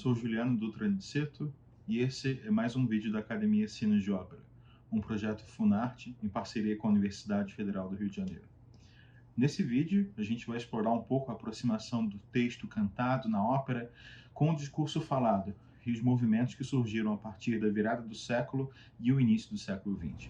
sou Juliano Dutra Aniceto e esse é mais um vídeo da Academia Sinos de Ópera, um projeto Funarte em parceria com a Universidade Federal do Rio de Janeiro. Nesse vídeo, a gente vai explorar um pouco a aproximação do texto cantado na ópera com o discurso falado e os movimentos que surgiram a partir da virada do século e o início do século XX.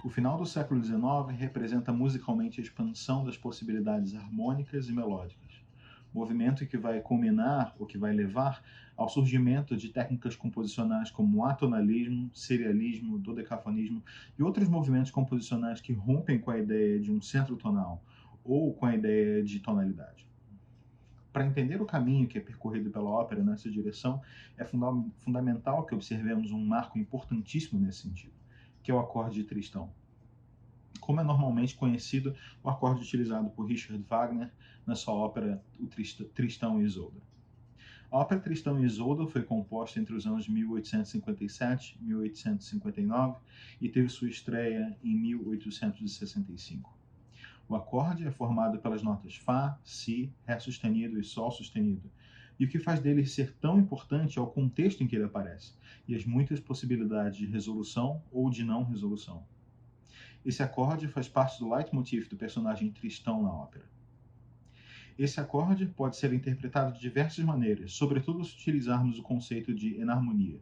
O final do século XIX representa musicalmente a expansão das possibilidades harmônicas e melódicas, movimento que vai culminar, ou que vai levar, ao surgimento de técnicas composicionais como o atonalismo, serialismo, dodecafonismo e outros movimentos composicionais que rompem com a ideia de um centro tonal ou com a ideia de tonalidade. Para entender o caminho que é percorrido pela ópera nessa direção, é fundamental que observemos um marco importantíssimo nesse sentido, que é o acorde de Tristão. Como é normalmente conhecido o acorde utilizado por Richard Wagner na sua ópera O Tristão e Isolda. A ópera Tristão e Isolda foi composta entre os anos 1857 e 1859 e teve sua estreia em 1865. O acorde é formado pelas notas Fá, Si, Ré sustenido e Sol sustenido, e o que faz dele ser tão importante é o contexto em que ele aparece, e as muitas possibilidades de resolução ou de não resolução. Esse acorde faz parte do leitmotiv do personagem Tristão na ópera. Esse acorde pode ser interpretado de diversas maneiras, sobretudo se utilizarmos o conceito de enarmonia.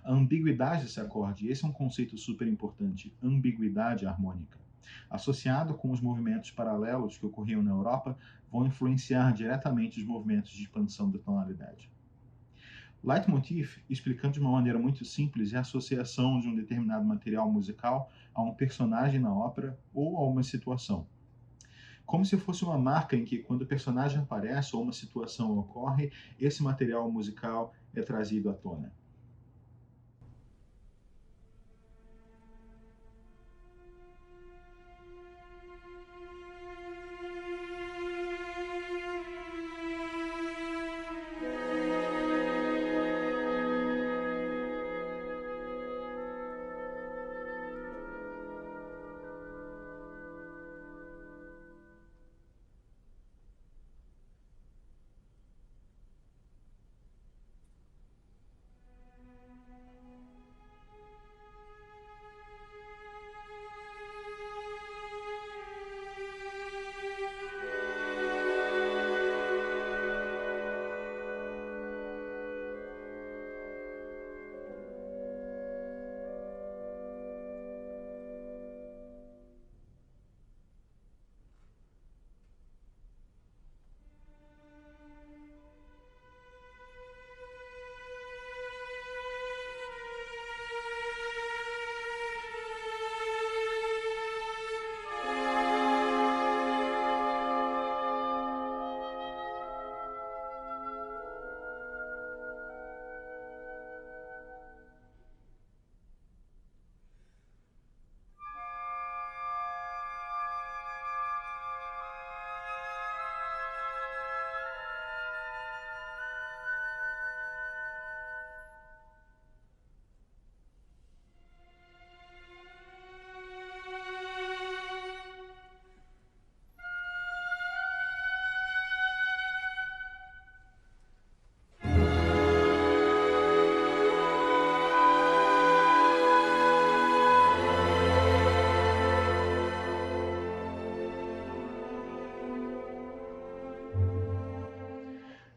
A ambiguidade desse acorde, esse é um conceito super importante, ambiguidade harmônica, associado com os movimentos paralelos que ocorriam na Europa, vão influenciar diretamente os movimentos de expansão da tonalidade. Leitmotiv, explicando de uma maneira muito simples, é a associação de um determinado material musical a um personagem na ópera ou a uma situação. Como se fosse uma marca em que, quando o personagem aparece ou uma situação ocorre, esse material musical é trazido à tona.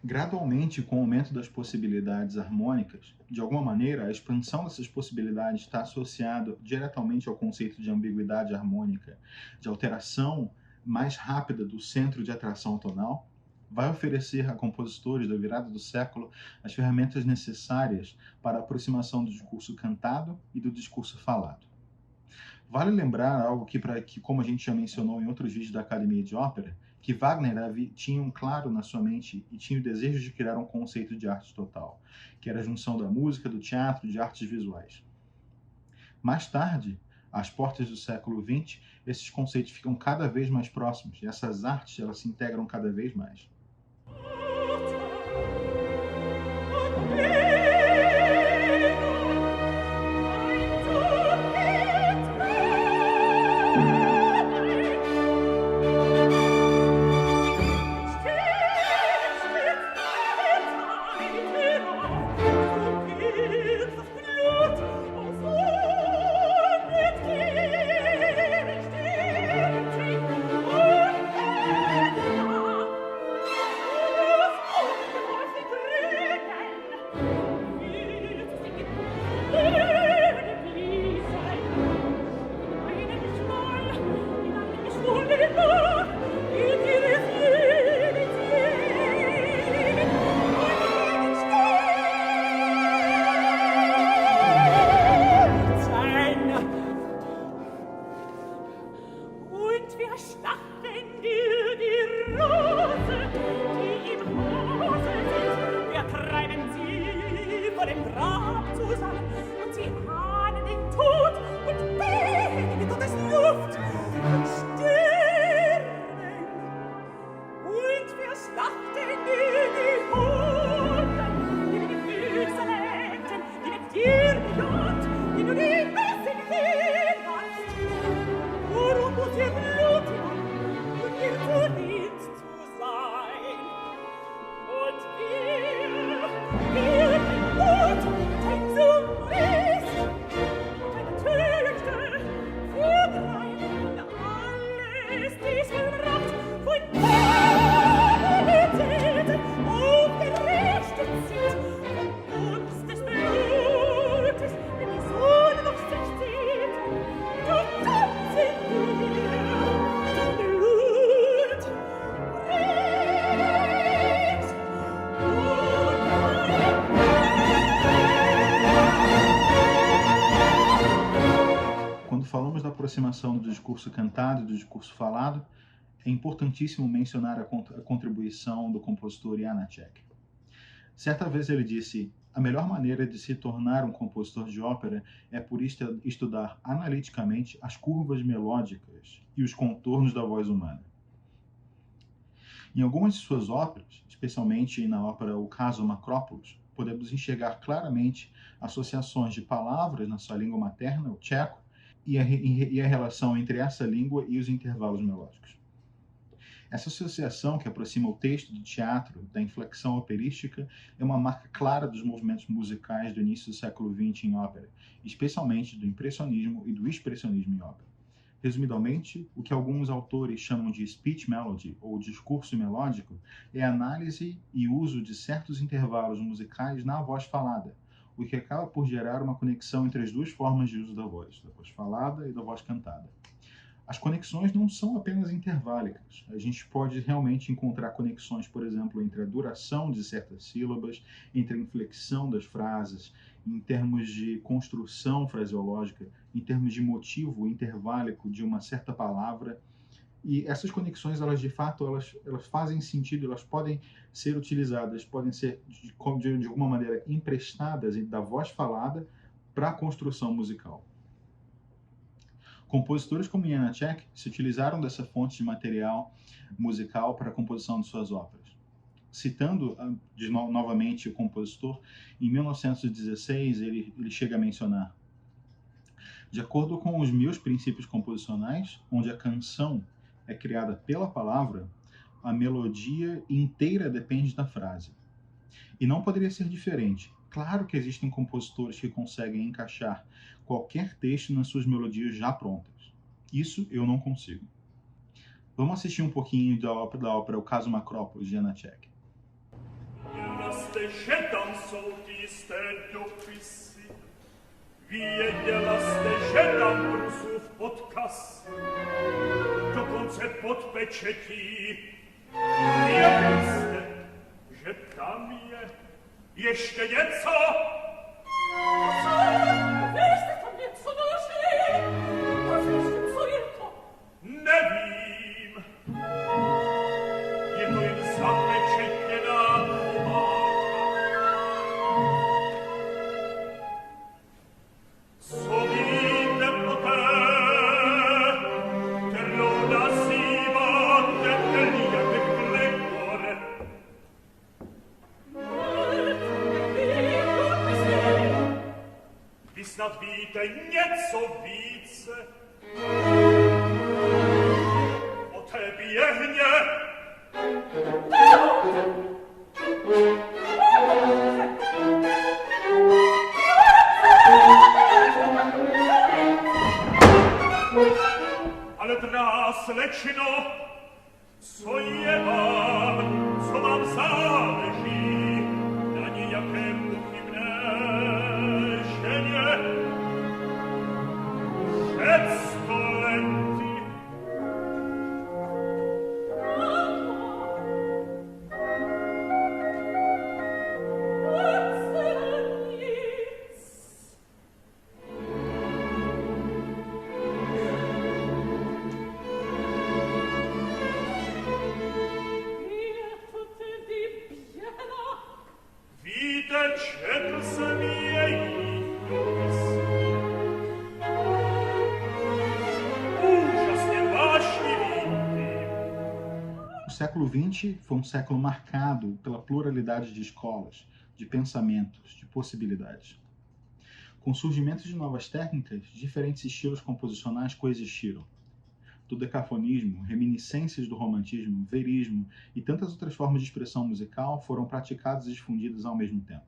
Gradualmente, com o aumento das possibilidades harmônicas, de alguma maneira, a expansão dessas possibilidades está associada diretamente ao conceito de ambiguidade harmônica, de alteração mais rápida do centro de atração tonal, vai oferecer a compositores da virada do século as ferramentas necessárias para a aproximação do discurso cantado e do discurso falado. Vale lembrar algo que, como a gente já mencionou em outros vídeos da Academia de Ópera, que Wagner tinha um claro na sua mente e tinha o desejo de criar um conceito de arte total, que era a junção da música, do teatro e de artes visuais. Mais tarde, às portas do século XX, esses conceitos ficam cada vez mais próximos e essas artes elas se integram cada vez mais. da aproximação do discurso cantado e do discurso falado, é importantíssimo mencionar a contribuição do compositor Janáček. Certa vez ele disse: a melhor maneira de se tornar um compositor de ópera é por estudar analiticamente as curvas melódicas e os contornos da voz humana. Em algumas de suas óperas, especialmente na ópera O Caso Macrópulos, podemos enxergar claramente associações de palavras na sua língua materna, o tcheco, e a relação entre essa língua e os intervalos melódicos. Essa associação que aproxima o texto do teatro da inflexão operística é uma marca clara dos movimentos musicais do início do século XX em ópera, especialmente do impressionismo e do expressionismo em ópera. Resumidamente, o que alguns autores chamam de speech melody, ou discurso melódico, é a análise e uso de certos intervalos musicais na voz falada, o que acaba por gerar uma conexão entre as duas formas de uso da voz falada e da voz cantada. As conexões não são apenas interválicas. A gente pode realmente encontrar conexões, por exemplo, entre a duração de certas sílabas, entre a inflexão das frases, em termos de construção fraseológica, em termos de motivo interválico de uma certa palavra. E essas conexões, elas de fato, elas fazem sentido, elas podem ser utilizadas, podem ser de alguma maneira emprestadas da voz falada para a construção musical. Compositores como Janáček se utilizaram dessa fonte de material musical para a composição de suas óperas. Citando novamente o compositor, em 1916 ele chega a mencionar: de acordo com os meus princípios composicionais, onde a canção é criada pela palavra, a melodia inteira depende da frase. E não poderia ser diferente. Claro que existem compositores que conseguem encaixar qualquer texto nas suas melodias já prontas. Isso eu não consigo. Vamos assistir um pouquinho da ópera O Caso Macrópulos, de Janáček. Jeszcze nieco! Wiesz, to nieco dożyje! Co jest to? Nie wiem! Nie to jest same cienie na co widzę po te, terlona siwa, tetelia Gregore. Nad wite nieco wice o te biegnie ale teraz leci no co je wam, co wam zależy na niejakiem himne O século XX foi um século marcado pela pluralidade de escolas, de pensamentos, de possibilidades. Com o surgimento de novas técnicas, diferentes estilos composicionais coexistiram. Do decafonismo, reminiscências do romantismo, verismo e tantas outras formas de expressão musical foram praticadas e difundidas ao mesmo tempo.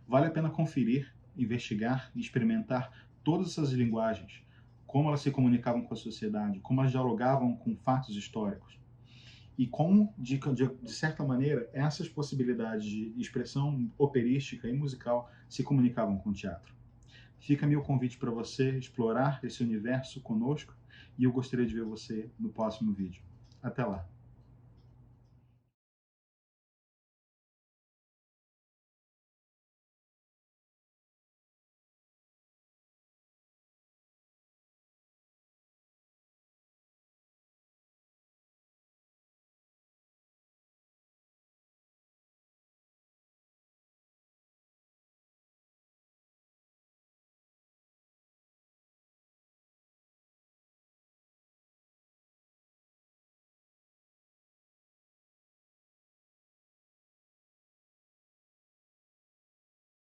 Vale a pena conferir, investigar e experimentar todas essas linguagens, como elas se comunicavam com a sociedade, como elas dialogavam com fatos históricos, e como, de certa maneira, essas possibilidades de expressão operística e musical se comunicavam com o teatro. Fica-me o convite para você explorar esse universo conosco, e eu gostaria de ver você no próximo vídeo. Até lá!